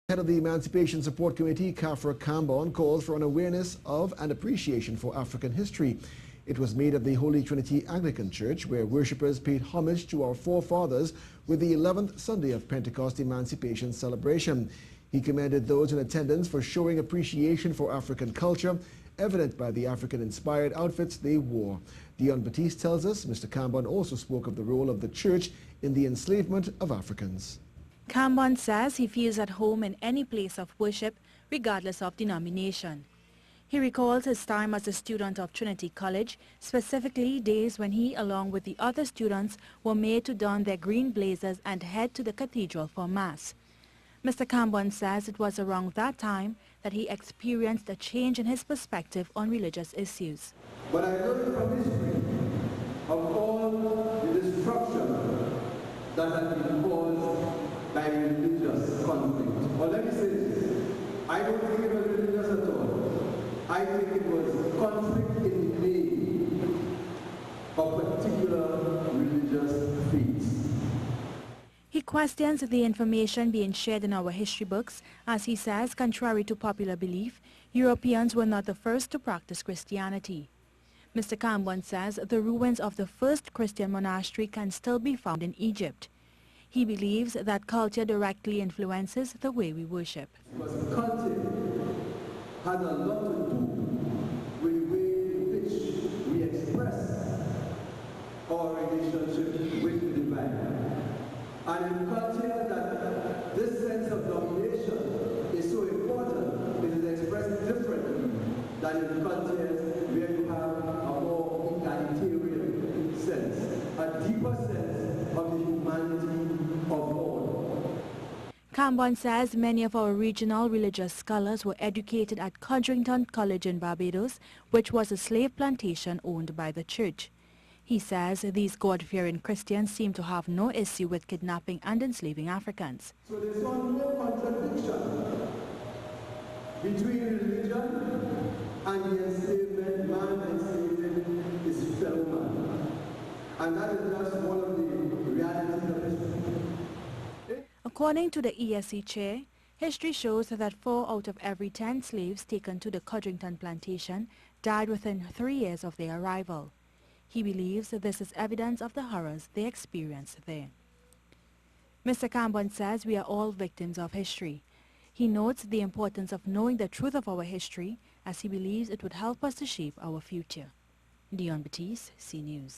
Head of the Emancipation Support Committee, Khafra Kambon, calls for an awareness of and appreciation for African history. It was made at the Holy Trinity Anglican Church, where worshippers paid homage to our forefathers with the 11th Sunday of Pentecost Emancipation celebration. He commended those in attendance for showing appreciation for African culture, evident by the African-inspired outfits they wore. Dion Batiste tells us Mr. Kambon also spoke of the role of the church in the enslavement of Africans. Kambon says he feels at home in any place of worship, regardless of denomination. He recalls his time as a student of Trinity College, specifically days when he, along with the other students, were made to don their green blazers and head to the cathedral for Mass. Mr. Kambon says it was around that time that he experienced a change in his perspective on religious issues. But I learned from history of all the destruction that had been caused by religious conflict. Or let me say this, I don't think it was religious at all. I think it was conflict in the name of particular religious faiths. He questions the information being shared in our history books, as he says, contrary to popular belief, Europeans were not the first to practice Christianity. Mr. Kambon says the ruins of the first Christian monastery can still be found in Egypt. He believes that culture directly influences the way we worship. Because culture has a lot to do with the way in which we express our relationship with the divine. And in culture that this sense of domination is so important, it is expressed differently than in cultures where you have a more egalitarian sense, a deeper sense of the humanity of all. Kambon says many of our regional religious scholars were educated at Codrington College in Barbados, which was a slave plantation owned by the church. He says these God-fearing Christians seem to have no issue with kidnapping and enslaving Africans. So there's no contradiction between religion and the enslavement, man enslaving his fellow man. And that is just one of the realities of history. According to the ESC chair, history shows that 4 out of every 10 slaves taken to the Codrington plantation died within 3 years of their arrival. He believes that this is evidence of the horrors they experienced there. Mr. Kambon says we are all victims of history. He notes the importance of knowing the truth of our history, as he believes it would help us to shape our future. Dion Batiste, C News.